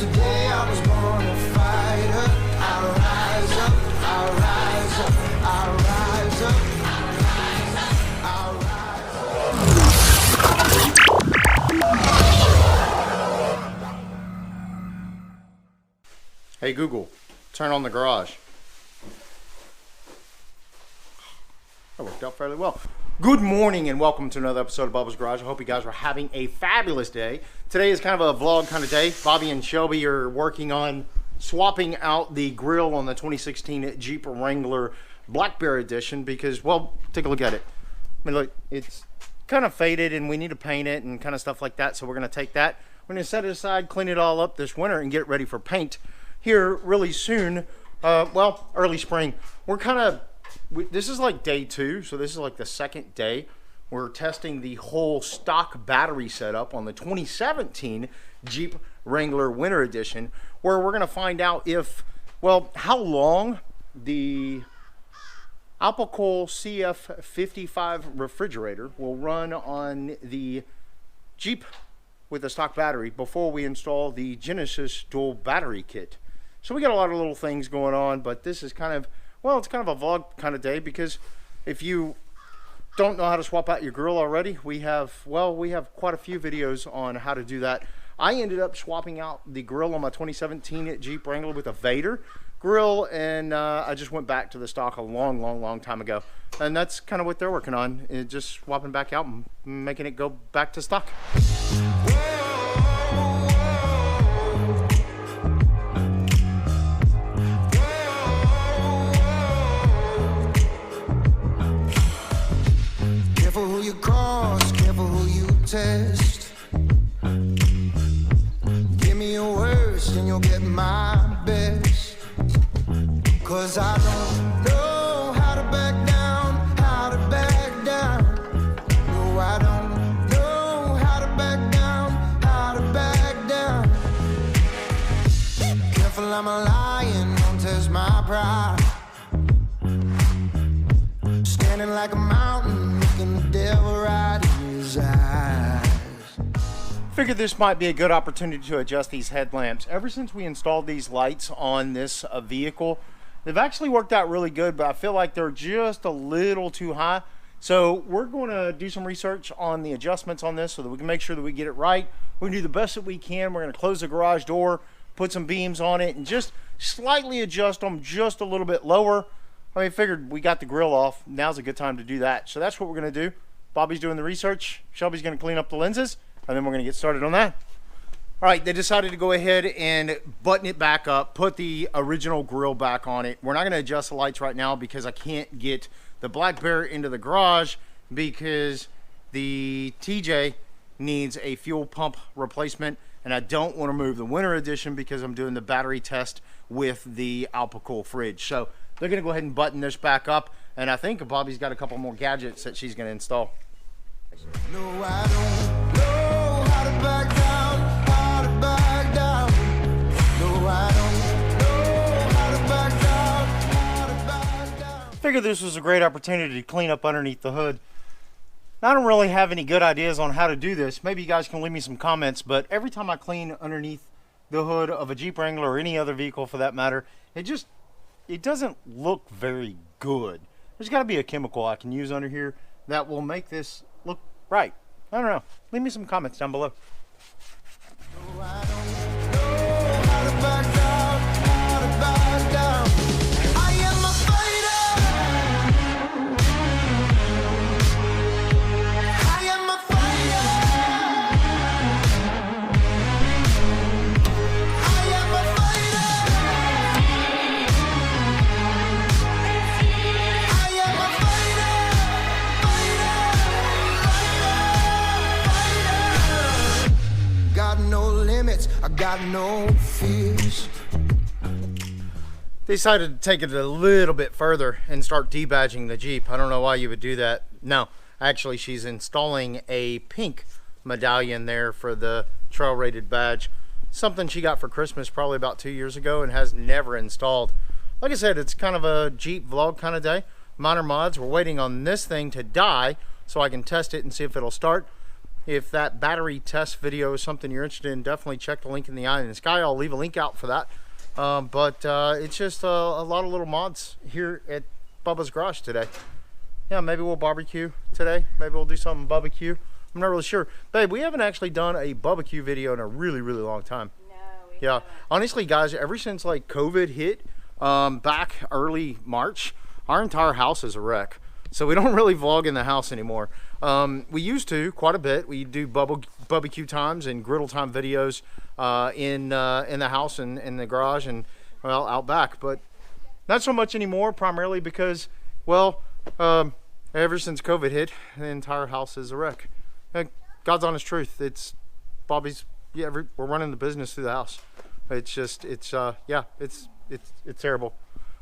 Today I was born a fighter. I'll rise up, I'll rise up, I'll rise up, I'll rise up. Hey Google, turn on the garage. That worked out fairly well. Good morning and welcome to another episode of Bubba's Garage. I hope you guys are having a fabulous day. Today is kind of a vlog kind of day. Bobbie and Shelby are working on swapping out the grill on the 2016 Jeep Wrangler Blackberry Edition because, well, take a look at it. I mean, look, it's kind of faded and we need to paint it and kind of stuff like that. So we're going to take that. We're going to set it aside, clean it all up this winter and get it ready for paint here really soon. Well, early spring. We're kind of... this is like day 2, so this is like the second day. We're testing the whole stock battery setup on the 2017 Jeep Wrangler Winter Edition, where we're going to find out if, well, how long the Alpicool CF55 refrigerator will run on the Jeep with the stock battery before we install the Genesis dual battery kit. So we got a lot of little things going on, but this is kind of, well, it's kind of a vlog kind of day because if you don't know how to swap out your grill already, we have quite a few videos on how to do that. I ended up swapping out the grill on my 2017 Jeep Wrangler with a Vader grill, and I just went back to the stock a long time ago. And that's kind of what they're working on, just swapping back out and making it go back to stock. Careful who you cross, careful who you test. Give me your worst and you'll get my best. Cause I don't know how to back down, how to back down. No, I don't know how to back down, how to back down. Careful, I'm a lion, don't test my pride. Standing like a mountain, looking the devil right in his eyes. Figured this might be a good opportunity to adjust these headlamps. Ever since we installed these lights on this vehicle, they've actually worked out really good, but I feel like they're just a little too high. So we're going to do some research on the adjustments on this so that we can make sure that we get it right. We're going to do the best that we can. We're going to close the garage door, put some beams on it, and just slightly adjust them just a little bit lower. I mean, figured we got the grill off. Now's a good time to do that. So that's what we're going to do. Bobbie's doing the research. Shelby's going to clean up the lenses, and then we're going to get started on that. All right, they decided to go ahead and button it back up, put the original grill back on it. We're not going to adjust the lights right now because I can't get the Blackberry into the garage because the TJ needs a fuel pump replacement, and I don't want to move the Winter Edition because I'm doing the battery test with the Alpicool fridge. So they're going to go ahead and button this back up, and I think Bobbie's got a couple more gadgets that she's going to install. No, I don't know how to back down, how to back down. No, I don't know how to back down, how to back down. Figured this was a great opportunity to clean up underneath the hood. I don't really have any good ideas on how to do this. Maybe you guys can leave me some comments, but every time I clean underneath the hood of a Jeep Wrangler or any other vehicle for that matter, it doesn't look very good. There's got to be a chemical I can use under here that will make this look right. I don't know. Leave me some comments down below. No, I don't know how to back down, how to back down. I am a fighter. I am a fighter. I am a fighter. I am a fighter, fighter. Got no limits, I got no fears. They decided to take it a little bit further and start debadging the Jeep. I don't know why you would do that. No, actually she's installing a pink medallion there for the trail rated badge. Something she got for Christmas probably about 2 years ago and has never installed. Like I said, it's kind of a Jeep vlog kind of day. Minor mods. We're waiting on this thing to die so I can test it and see if it'll start. if that battery test video is something you're interested in, definitely check the link in the eye in the sky. I'll leave a link out for that. But it's just a lot of little mods here at Bubba's Garage today. Yeah, maybe we'll barbecue today. Maybe we'll do something barbecue. I'm not really sure. Babe, we haven't actually done a barbecue video in a really, really long time. No, we haven't. Honestly, guys, ever since like COVID hit back early March, our entire house is a wreck. So we don't really vlog in the house anymore. We used to quite a bit. We do barbecue times and griddle time videos in the house and in the garage and, well, out back. But not so much anymore, primarily because, well, ever since COVID hit, the entire house is a wreck. And God's honest truth. It's Bobbie's. Yeah, we're running the business through the house. It's just, it's terrible.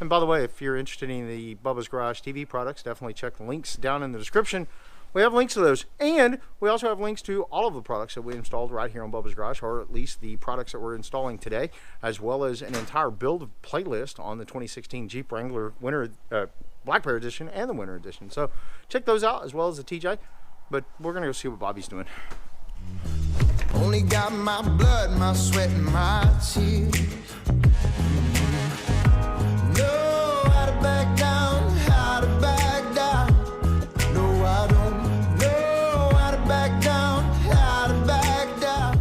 And by the way, if you're interested in the Bubba's Garage TV products, definitely check the links down in the description. We have links to those, and we also have links to all of the products that we installed right here on Bubba's Garage, or at least the products that we're installing today, as well as an entire build playlist on the 2016 Jeep Wrangler Winter Black Bear Edition and the Winter Edition. So check those out, as well as the TJ. But we're gonna go see what Bobbie's doing. Only got my blood, my sweat, and my tears. Know how to back down, how to back down. No, I don't know how to back down, how to back down.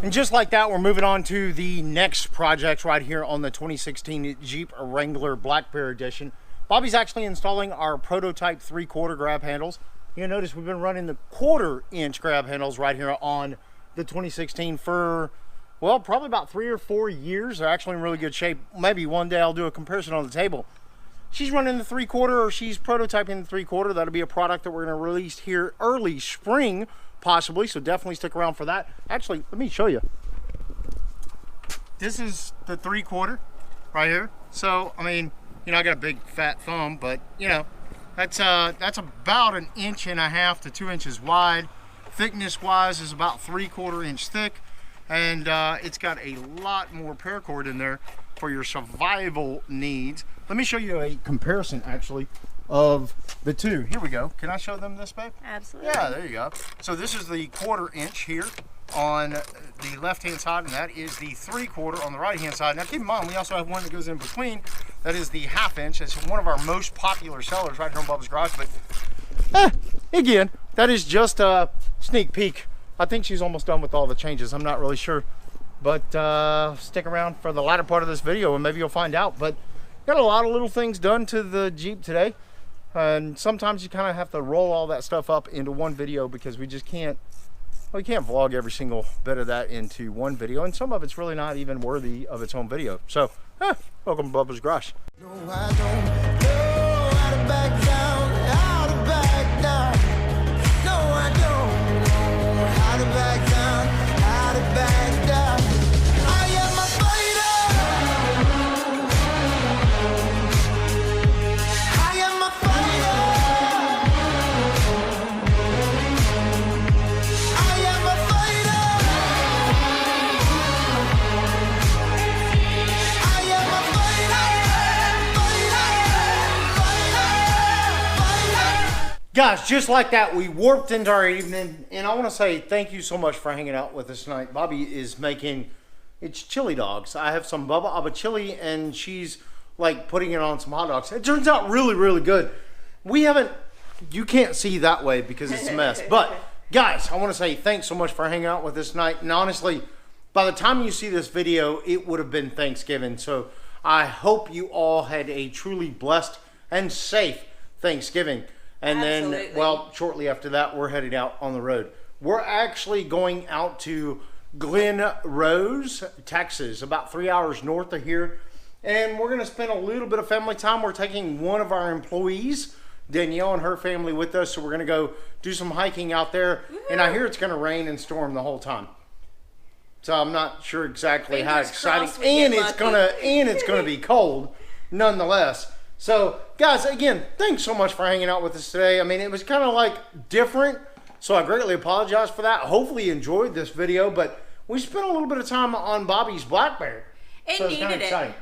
And just like that, we're moving on to the next project right here on the 2016 Jeep Wrangler Black Bear Edition. Bobbie's actually installing our prototype 3/4 grab handles. You'll notice we've been running the 1/4-inch grab handles right here on the 2016 for, well, probably about 3 or 4 years. They're actually in really good shape. Maybe one day I'll do a comparison on the table. She's running the 3/4, or she's prototyping the 3/4. That'll be a product that we're going to release here early spring, possibly. So definitely stick around for that. Actually, let me show you. This is the 3/4 right here. So, I mean, you know, I got a big fat thumb, but you know, that's about 1.5 inches to 2 inches wide. Thickness wise is about 3/4 inch thick, and it's got a lot more paracord in there for your survival needs. Let me show you a comparison actually of the two. Here we go. Can I show them this, babe? Absolutely. Yeah, there you go. So this is the 1/4 inch here on the left hand side, and that is the 3/4 on the right hand side. Now keep in mind, we also have one that goes in between. That is the 1/2 inch. It's one of our most popular sellers right here on Bubba's Garage. But again, that is just a sneak peek. I think she's almost done with all the changes. I'm not really sure, but stick around for the latter part of this video and maybe you'll find out. But got a lot of little things done to the Jeep today, and sometimes you kind of have to roll all that stuff up into one video because we just can't. We can't vlog every single bit of that into one video, and some of it's really not even worthy of its own video. So, welcome to Bubba's Garage. No, I don't know how to back down, how to back down. No, I don't know how to back down, how to back down. I am a fighter. I am a fighter. I am a fighter. I am a Guys, just like that, we warped into our evening, and I want to say thank you so much for hanging out with us tonight. Bobbie is making, it's chili dogs. I have some Bubba chili, and she's like putting it on some hot dogs. It turns out really, really good. We haven't, you can't see that way because it's a mess. But guys, I want to say thanks so much for hanging out with us tonight. And honestly, by the time you see this video, it would have been Thanksgiving. So I hope you all had a truly blessed and safe Thanksgiving. And Absolutely. then, well, shortly after that, we're headed out on the road. We're actually going out to Glen Rose, Texas, about 3 hours north of here. And we're going to spend a little bit of family time. We're taking one of our employees, Danielle, and her family with us. So we're going to go do some hiking out there. Woo-hoo. And I hear it's going to rain and storm the whole time. So I'm not sure exactly how Fingers exciting. crossed we And get it's gonna be cold, nonetheless. So, guys, again, thanks so much for hanging out with us today. I mean, it was kind of like different, so I greatly apologize for that. Hopefully you enjoyed this video, but we spent a little bit of time on Bobbie's Black Bear. It So it's kinda needed exciting.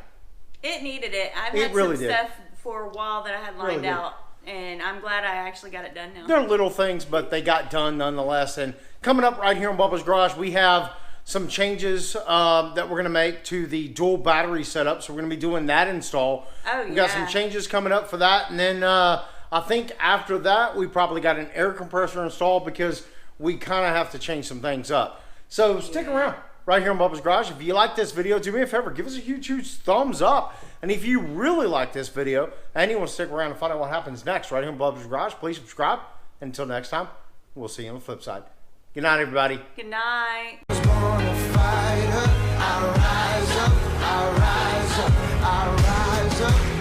it. It needed it. I've It had really some did. stuff for a while that I had lined Really did. out, and I'm glad I actually got it done now. They're little things, but they got done nonetheless. And coming up right here in Bubba's Garage, we have some changes that we're going to make to the dual battery setup. So we're going to be doing that install. Oh, yeah. We got some changes coming up for that. And then I think after that, we probably got an air compressor installed because we kind of have to change some things up. So stick around right here in Bubba's Garage. If you like this video, do me a favor, give us a huge, huge thumbs up. And if you really like this video and you want to stick around and find out what happens next right here in Bubba's Garage, please subscribe. Until next time, we'll see you on the flip side. Good night, everybody. Good night. I rise up, I rise up, I rise up.